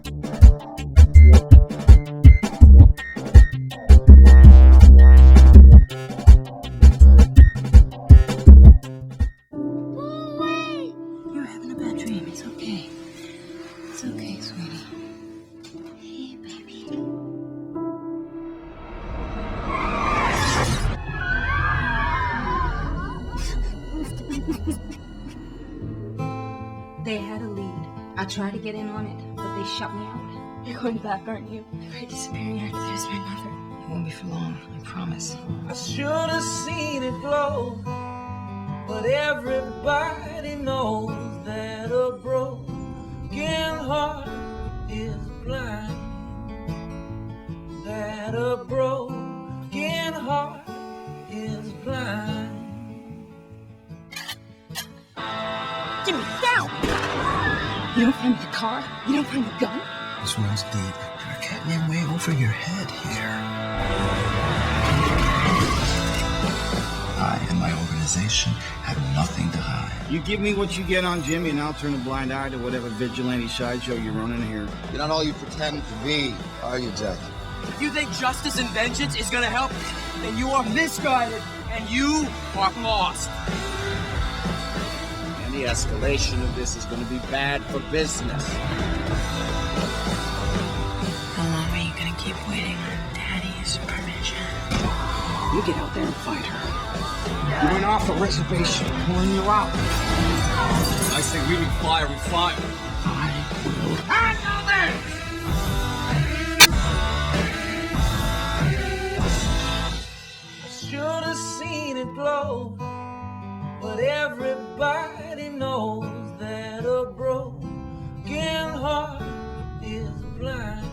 You're having a bad dream. It's okay. It's okay, sweetie. Hey, baby. They had a lead. I tried to get in on it, but they shut me out. You're going back, aren't you? The great disappearing actor is my mother. It won't be for long, I promise. I should have seen it glow, but everybody knows that a broken heart is blind. That a broken heart is blind. Jimmy, down! You don't find the car? You don't find the gun? This one's deep. You're getting in way over your head here. I and my organization have nothing to hide. You give me what you get on Jimmy, and I'll turn a blind eye to whatever vigilante sideshow you're running here. You're not all you pretend to be, are you, Jack? If you think justice and vengeance is gonna help, then you are misguided and you are lost. Any escalation of this is gonna be bad for business. How long are you gonna keep waiting on Daddy's permission? You get out there and fight her. You went off a reservation, pulling you out. I say we fire, we fire. I will handle this! Should have seen it glow, but everybody knows that a broken heart is blind.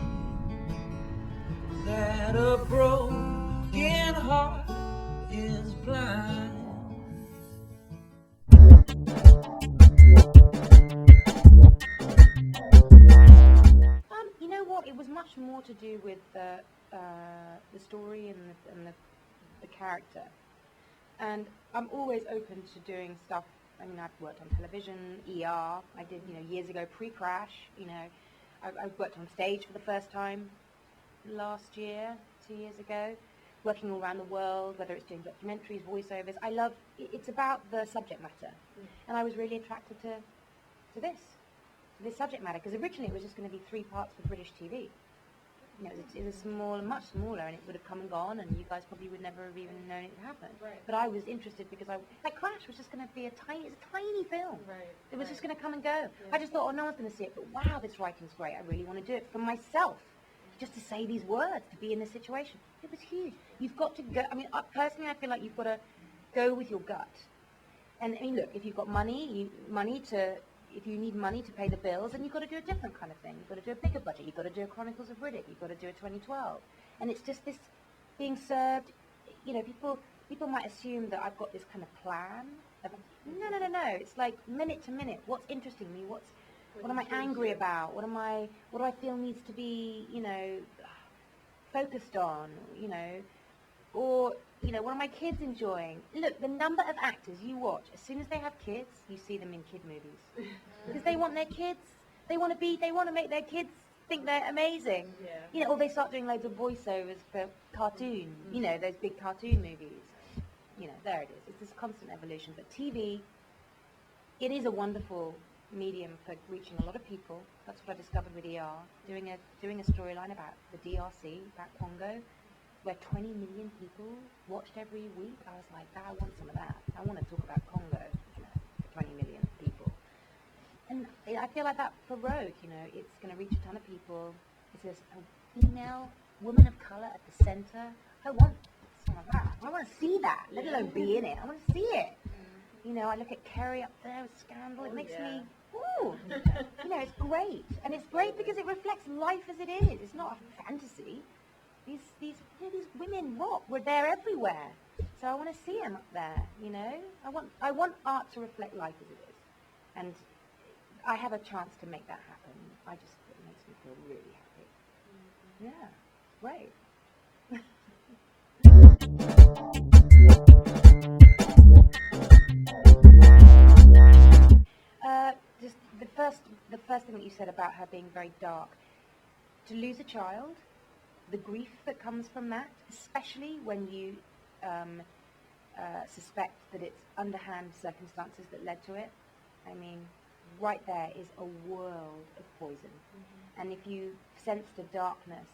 That a broken heart is blind. You know what? It was much more to do with the story and the character. And I'm always open to doing stuff. I mean, I've worked on television, ER. I did, years ago, pre-crash. I worked on stage for the first time last year, 2 years ago, working all around the world, whether it's doing documentaries, voiceovers. I love, it's about the subject matter. And I was really attracted to this subject matter, because originally it was just going to be 3 parts for British TV. It was much smaller, and it would have come and gone, and you guys probably would never have even known it had happened. Right. But I was interested because Crash was just going to be it's a tiny film. Right. It was just going to come and go. I just thought, no one's going to see it, but wow, this writing's great. I really want to do it for myself, just to say these words, to be in this situation. It was huge. You've got to go. I mean, personally, I feel like you've got to go with your gut. And I mean, look, if you've got if you need money to pay the bills, then you've got to do a different kind of thing. You've got to do a bigger budget. You've got to do a Chronicles of Riddick. You've got to do a 2012. And it's just this being served, people might assume that I've got this kind of plan. No. It's like minute to minute. What's interesting me? What am I angry about? What do I feel needs to be, focused on, or, what are my kids enjoying? Look, the number of actors you watch, as soon as they have kids, you see them in kid movies. Because they want their kids, they want to make their kids think they're amazing. Yeah. Or they start doing loads of voiceovers for cartoons, those big cartoon movies. There it is. It's this constant evolution. But TV, it is a wonderful medium for reaching a lot of people. That's what I discovered with ER, doing a storyline about the DRC, about Congo, where 20 million people watched every week. I was like, I want some of that. I want to talk about Congo, for 20 million people. And I feel like that for Rogue, it's going to reach a ton of people. It's a female woman of color at the center. I want some of that. I want to see that, let alone be in it. I want to see it. I look at Kerry up there with Scandal. It makes me, ooh, it's great. And it's great because it reflects life as it is. It's not a fantasy. These women rock. We're there everywhere. So I want to see them up there, I want art to reflect life as it is. And I have a chance to make that happen. It makes me feel really happy. Yeah, great. Just the first thing that you said about her being very dark. to lose a child, the grief that comes from that, especially when you suspect that it's underhand circumstances that led to it. I mean, right there is a world of poison. And if you sense the darkness,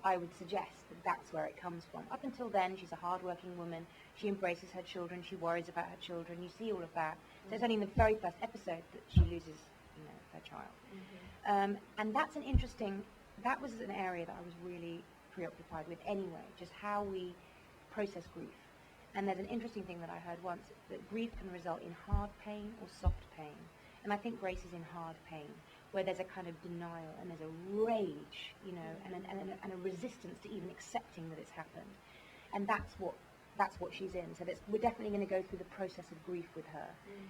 I would suggest that that's where it comes from. Up until then, she's a hard-working woman. She embraces her children. She worries about her children. You see all of that. So it's only in the very first episode that she loses, her child. And that's that was an area that I was really preoccupied with anyway, just how we process grief. And there's an interesting thing that I heard once, that grief can result in hard pain or soft pain. And I think Grace is in hard pain, where there's a kind of denial and there's a rage, and a resistance to even accepting that it's happened. And that's what she's in. So we're definitely going to go through the process of grief with her.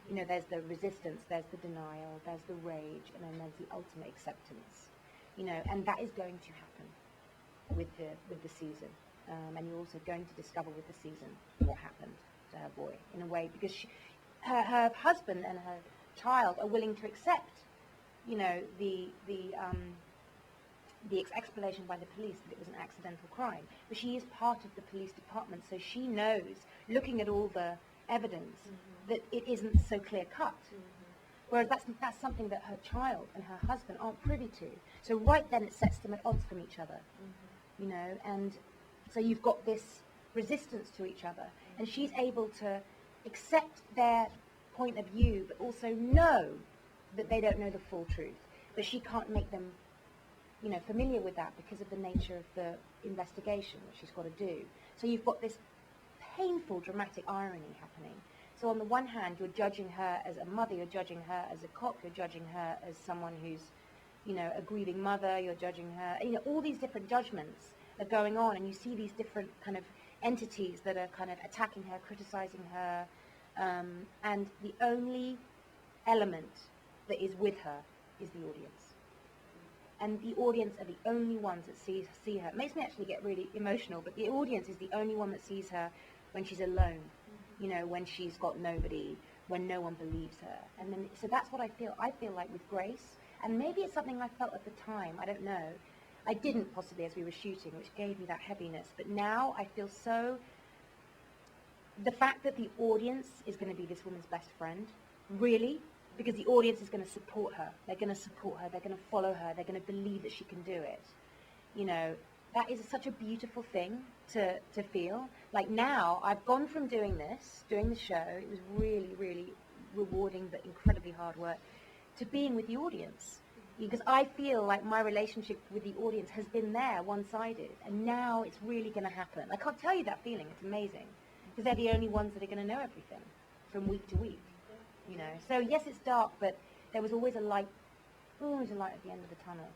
There's the resistance, there's the denial, there's the rage, and then there's the ultimate acceptance. And that is going to happen with the season. And you're also going to discover with the season what happened to her boy, in a way, because her husband and her child are willing to accept, the explanation by the police that it was an accidental crime. But she is part of the police department, so she knows, looking at all the evidence, that it isn't so clear-cut. Whereas that's something that her child and her husband aren't privy to. So right then it sets them at odds from each other, and so you've got this resistance to each other, and she's able to accept their point of view, but also know that they don't know the full truth. But she can't make them, familiar with that because of the nature of the investigation that she's got to do. So you've got this painful, dramatic irony happening. So on the one hand, you're judging her as a mother, you're judging her as a cop, you're judging her as someone who's, a grieving mother, you're judging her, all these different judgments are going on, and you see these different kind of entities that are kind of attacking her, criticizing her, and the only element that is with her is the audience. And the audience are the only ones that see her. It makes me actually get really emotional, but the audience is the only one that sees her when she's alone, when she's got nobody, when no one believes her. And then, so that's what I feel. I feel like with Grace, and maybe it's something I felt at the time, I don't know. I didn't possibly as we were shooting, which gave me that heaviness. But now I feel the fact that the audience is going to be this woman's best friend, really, because the audience is going to support her. They're going to support her. They're going to follow her. They're going to believe that she can do it. That is such a beautiful thing to feel. Like now, I've gone from doing the show, it was really, really rewarding but incredibly hard work, to being with the audience. Because I feel like my relationship with the audience has been there, one-sided, and now it's really going to happen. I can't tell you that feeling. It's amazing. Because they're the only ones that are going to know everything from week to week. So yes, it's dark, but there was always a light at the end of the tunnel.